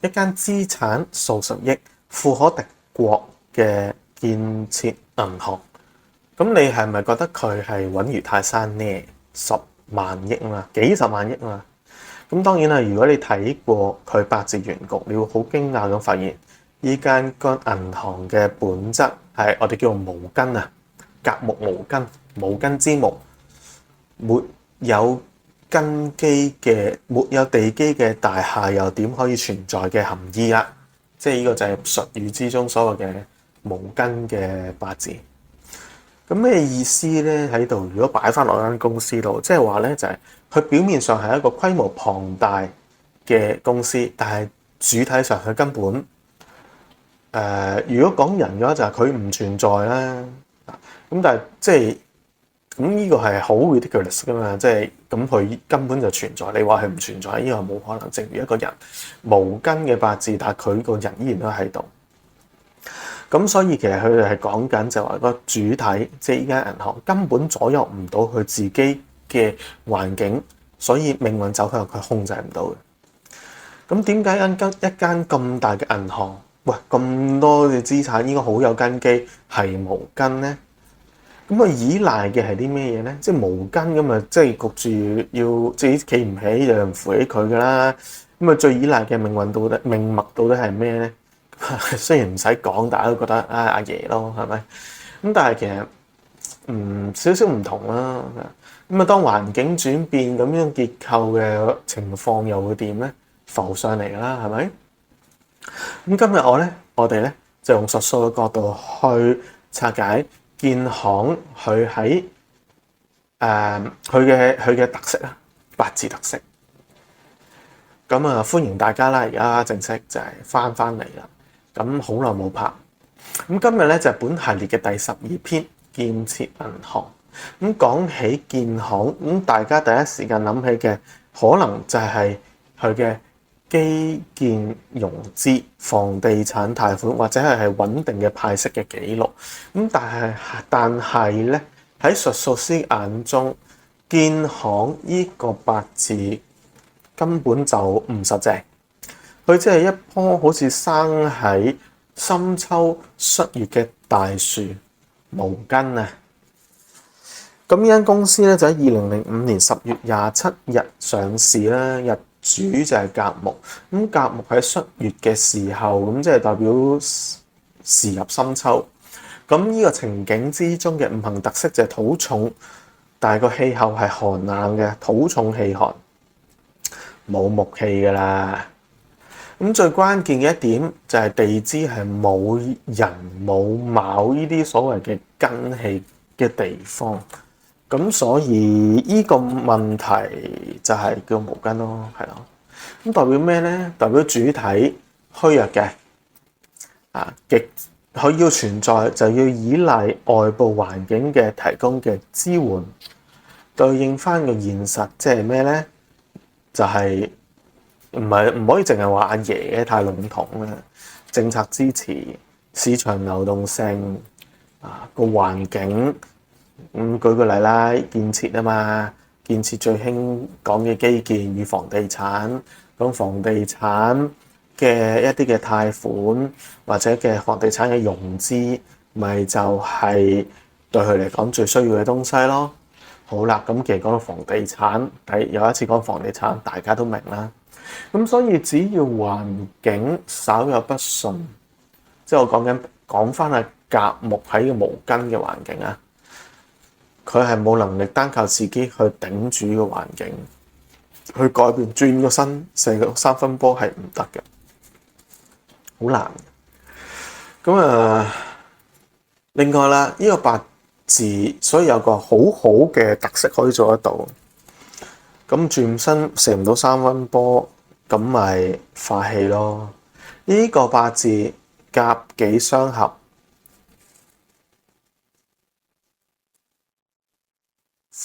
一間資產數十億、富可敵國嘅建設銀行，咁你係咪覺得佢係穩如泰山呢？10萬億啊嘛，幾十萬億啊嘛。咁當然啦，如果你睇過佢八字原局，你會好驚訝咁發現，依間個銀行嘅本質係我哋叫做無根啊，甲木無根，無根之木，沒有根基嘅、沒有地基嘅大廈又點可以存在嘅含義啦。即係呢個就係術語之中所謂嘅無根嘅八字。咁咩意思咧？喺度如果擺翻落間公司度，即係話咧就係佢表面上係一個規模龐大嘅公司，但係主體上佢根本如果講人嘅話就係佢唔存在啦。咁但係即係咁呢個係好 ridiculous 噶嘛？即係咁佢根本就存在，你話佢唔存在，呢個冇可能。正如一個人無根嘅八字，但係佢個人依然都喺度。咁所以其實佢哋係講緊就話個主體，即係依間銀行根本左右唔到佢自己嘅環境，所以命運走向佢控制唔到嘅。咁點解一間咁大嘅銀行，喂咁多嘅資產應該好有根基，係無根咧？咁佢依賴嘅係啲咩嘢咧？即係無根咁啊，即係焗住要自己企唔起，有人扶起佢噶啦。咁啊，最依賴嘅命脈到底係咩咧？雖然唔使講，大家都覺得阿爺咯，係咪？咁但係其實少少唔同啦。咁啊，當環境轉變，咁樣結構嘅情況又會點咧？浮上嚟㗎啦，係咪？咁今日我哋咧就用術數嘅角度去拆解建行佢喺佢嘅特色啦，八字特色。咁啊，歡迎大家啦！而家正式就係翻嚟啦。咁好耐冇拍，咁今日咧就係本系列嘅第12篇建設銀行。咁講起建行，咁大家第一時間諗起嘅可能就係佢嘅基建融資、房地產貸款或者係穩定嘅派息嘅記錄。咁但係咧喺術數師眼中，建行呢個八字根本就唔實淨。佢只係一棵好似生喺深秋戌月嘅大樹，無根啊！咁呢間公司咧就喺2005年10月27日上市啦，日主就係甲木。咁甲木喺戌月嘅時候，咁即係代表時入深秋。咁呢個情景之中嘅五行特色就係土重，但係個氣候係寒冷嘅，土重氣寒，冇木氣噶啦。咁最關鍵嘅一點就係地支係冇人冇卯呢啲所謂嘅根氣嘅地方，咁所以呢個問題就係叫無根咯，係咯。咁代表咩咧？代表主體虛弱嘅，佢要存在就要依賴外部環境嘅提供嘅支援，對應翻個現實，即係咩咧？就係唔可以淨係話阿爺太籠統啦，政策支持、市場流動性個環境。舉個例啦，建設啊嘛，建設最興講嘅基建與房地產，咁房地產嘅一啲嘅貸款或者嘅房地產嘅融資，咪就係對佢嚟講最需要嘅東西咯。好啦，咁其實講到房地產，有一次講房地產，大家都明啦。咁所以只要環境稍有不順，即係我講翻係甲木喺個無根嘅環境啊，佢係冇能力單靠自己去頂住個環境，去改變轉個身，成個三分波係唔得嘅，好難。咁另外啦，呢個八字所以有個好好嘅特色可以做得到。咁轉身食唔到三分波，咁咪化氣咯。呢個八字甲己相合，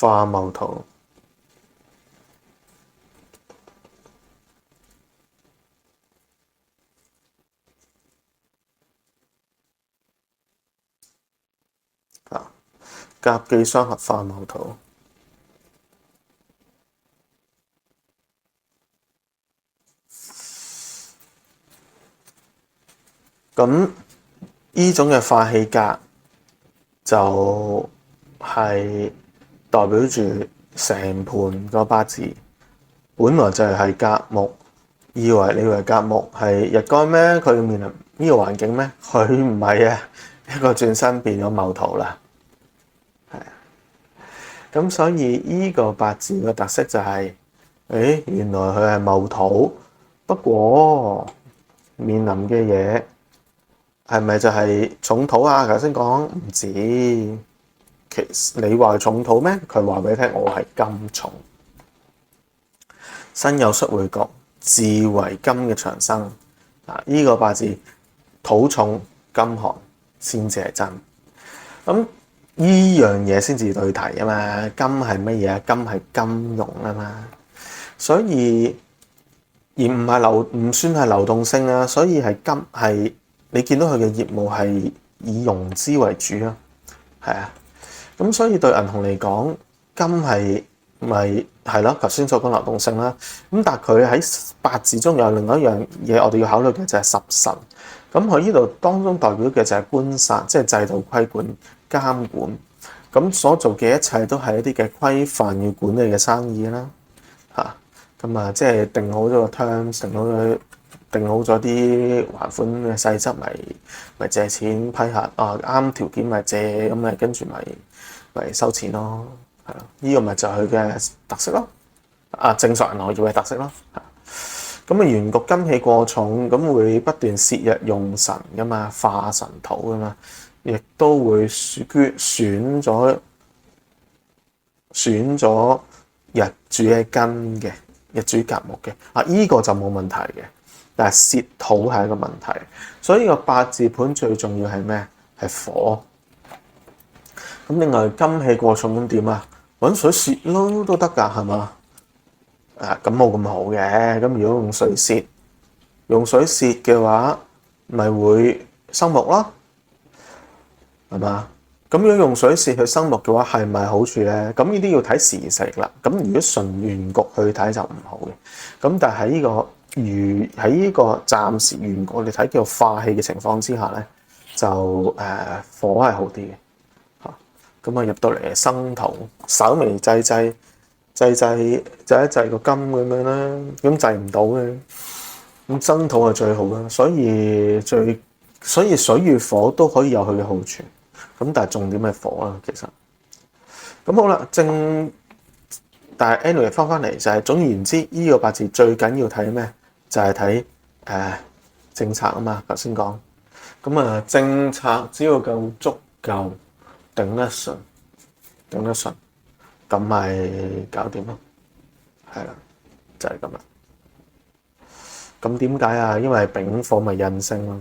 化戊土。甲己相合化戊土。咁呢種嘅化氣格就係代表住成盤個八字本來就係甲木，你以為甲木係日干咩？佢面臨呢個環境咩？佢唔係啊，一個轉身變咗戊土啦。係啊，咁所以呢個八字嘅特色就係，原來佢係戊土，不過面臨嘅嘢係咪就係重土啊？頭先講唔止，其實你話重土咩？佢話俾你聽，我係金重，身有戌會局，自為金嘅長生。呢個八字土重金寒先至係真。咁呢樣嘢先至對題啊嘛。金係乜嘢啊？金係金融啊嘛。所以而唔算係流動性啊。所以係金係你見到佢嘅業務係以融資為主啊。係啊。咁所以對銀行嚟講，金係咪係咯？頭先所講流動性啦。咁但係佢喺八字中有另外一樣嘢，我哋要考慮嘅就係十神。咁佢呢度當中代表嘅就係官殺，即係制度規管監管。咁所做嘅一切都係一啲嘅規範要管理嘅生意啦。咁啊，即係定好咗個 terms，定好咗啲還款嘅細則，咪借錢批核啊，啱條件咪借，咁咪跟住咪收錢咯。係咯，呢個咪就係佢嘅特色咯。正常銀行業嘅特色咯。咁元局金氣過重，咁會不斷泄日用神噶嘛，化神土噶嘛，亦都會損咗日主嘅根嘅，日主甲木嘅。依個就冇問題嘅，但係泄土係一個問題。所以個八字盤最重要係咩？係火。咁另外金氣過重咁點啊？揾水泄咯都得㗎，係嘛？咁冇咁好嘅。咁如果用水泄嘅話，咪會生木咯，係嘛？咁如果用水泄去生木嘅話，係咪好處咧？咁呢啲要睇時勢啦。咁如果純元局去睇就唔好嘅。咁但係喺呢個暫時元局你睇叫化氣嘅情況之下咧，就火係好啲嘅。咁入到嚟生土，稍微制一制個金咁樣啦，咁制唔到嘅，咁生土係最好啦。所以水與火都可以有佢嘅好處，咁但係重點係火啦，其實。咁好啦，但係 anyway 翻嚟就係總言之，呢個八字最緊要睇咩？就係睇政策啊嘛，頭先講。咁政策只要夠足夠。頂得順，咁咪搞掂咯，係啦，就係咁啦。咁點解啊？因為丙火咪印星咯，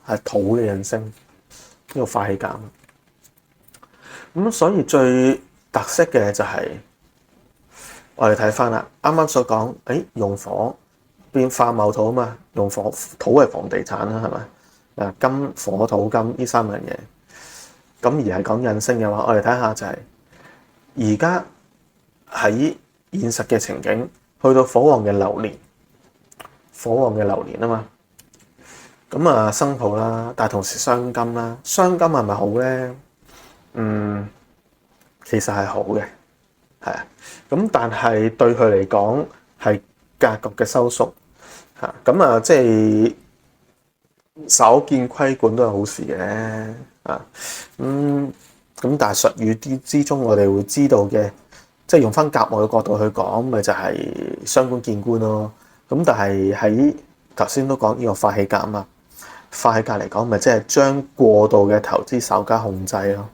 係土嘅印星，呢個化氣減。咁所以最特色嘅就係我哋睇翻啦，啱啱所講，用火變化戊土啊嘛，用火土係房地產啦，係咪？金火土金呢三樣嘢。咁而係講印星嘅話，我哋睇下就係而家喺現實嘅情景，去到火旺嘅流年啊嘛。咁生土啦，但係同時傷金啦，傷金係咪好咧？其實係好嘅，係啊。咁但係對佢嚟講係格局嘅收縮嚇。咁即係稍見規管都係好事嘅。咁但係術語之中，我哋會知道嘅，即係用翻甲木嘅角度去講，咪就係傷官見官咯。咁但係喺頭先都講呢個化氣格啊嘛，化氣格嚟講，咪即係將過度嘅投資稍加控制咯。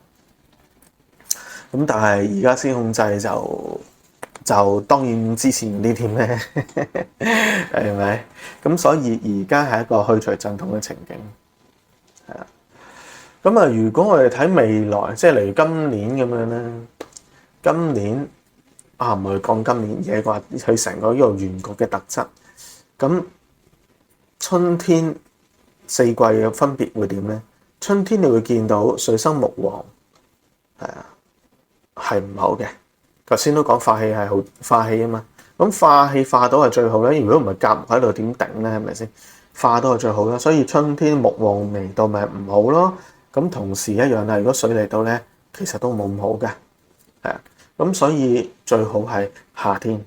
咁但係而家先控制就當然之前呢啲咩係咪？咁所以而家係一個去除陣痛嘅情景，係啦。咁如果我哋睇未來，即係例如今年咁樣咧，今年唔係講今年嘢啩，佢成個呢個元局嘅特質。咁春天四季嘅分別會點咧？春天你會見到水生木旺，係唔好嘅。頭先都講化氣係好化氣啊嘛，咁化氣化到係最好咧。如果唔係甲木喺度點頂咧？係咪先？化都係最好啦。所以春天木旺未到咪唔好咯。咁同時一樣啦，如果水嚟到咧，其實都冇咁好嘅，係啊。咁所以最好係夏天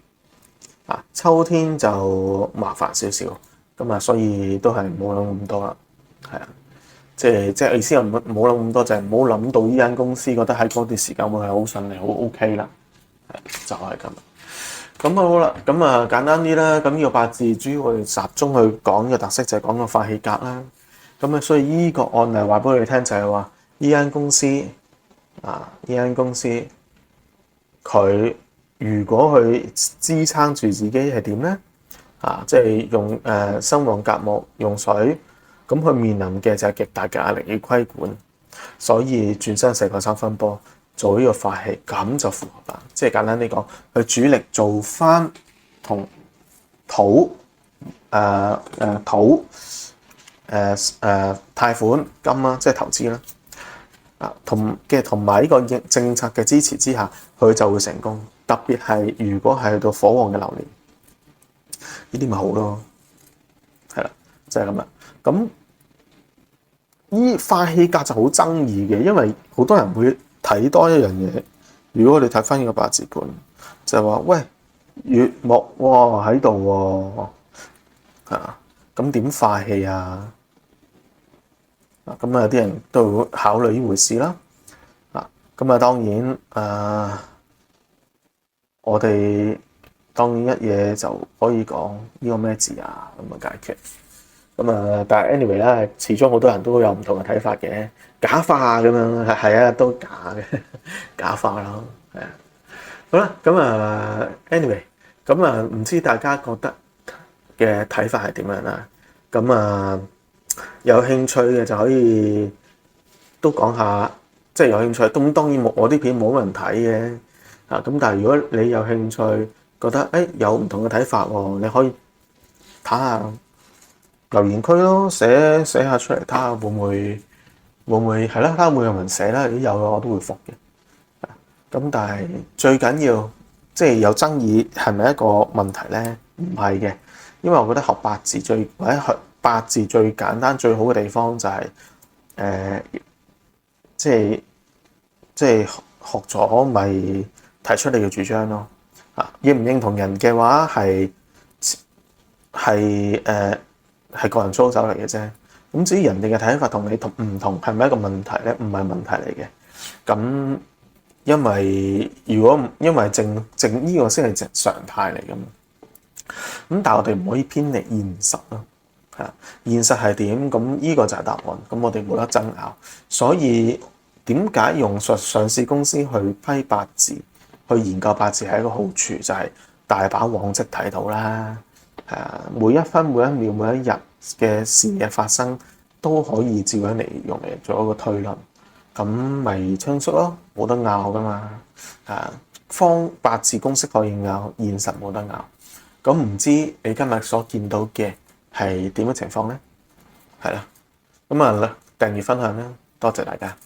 啊，秋天就麻煩少少。咁啊，所以都係唔好諗咁多啦，係啊。即係意思係唔好諗咁多，就係唔好諗到呢間公司覺得喺嗰段時間會係好順利、好 OK 啦，就係咁。咁好啦，咁啊簡單啲啦。咁呢個八字主要我哋集中去講嘅特色就係講個化氣格啦。咁啊，所以呢個案例話俾你聽就係話，呢間公司佢如果佢支撐住自己係點咧？即係用生旺甲木用水。咁佢面臨嘅就係極大嘅壓力要規管，所以轉身四個三分波做呢個化氣，咁就符合啦。即係簡單啲講，佢主力做翻同土貸款金啦，即係投資啦。同埋呢個政策嘅支持之下，佢就會成功。特別係如果係去到火旺嘅流年，呢啲咪好咯，係啦，就係咁啦。咁依化氣格就好爭議嘅，因為好多人會睇多一樣嘢。如果我哋睇翻呢個八字盤，就係話喂，月木喎喺度喎，咁點化氣啊？咁有啲人都會考慮呢回事啦。咁啊當然我哋當然一嘢就可以講呢個咩字啊咁啊解決。但係 anyway 啦，始終好多人都有唔同嘅睇法嘅，假化咁樣係啊，都假嘅假化咯，係啊。好啦，anyway，唔知大家覺得嘅睇法係點樣啦？有興趣嘅就可以都講下，即係有興趣。咁當然我啲片冇人睇嘅咁但係如果你有興趣，覺得有唔同嘅睇法喎，你可以睇下留言區咯，寫下出嚟，睇下會唔會係啦？睇下會有人寫啦，如果有嘅我都會覆嘅。咁但係最緊要即係有爭議係咪一個問題咧？唔係嘅，因為我覺得學八字學八字最簡單最好嘅地方就係即係學咗咪提出你嘅主張咯。認唔認同人嘅話係個人操守嚟嘅啫。咁至於人哋嘅睇法同你唔同係咪一個問題咧？唔係問題嚟嘅。咁因為正呢個先係常態嚟㗎嘛。咁但係我哋唔可以偏離現實咯。現實係點？咁呢個就係答案。咁我哋冇得爭拗。所以點解用上市公司去批八字、去研究八字係一個好處，就係大把往績睇到啦。每一分每一秒每一日嘅事嘅發生都可以照樣嚟用嚟做一個推論，咁咪清晰咯，冇得拗噶嘛。方八字公式可以拗，現實冇得拗。咁唔知你今日所見到嘅係點嘅情況咧？係啦，訂閱分享啦，多謝大家。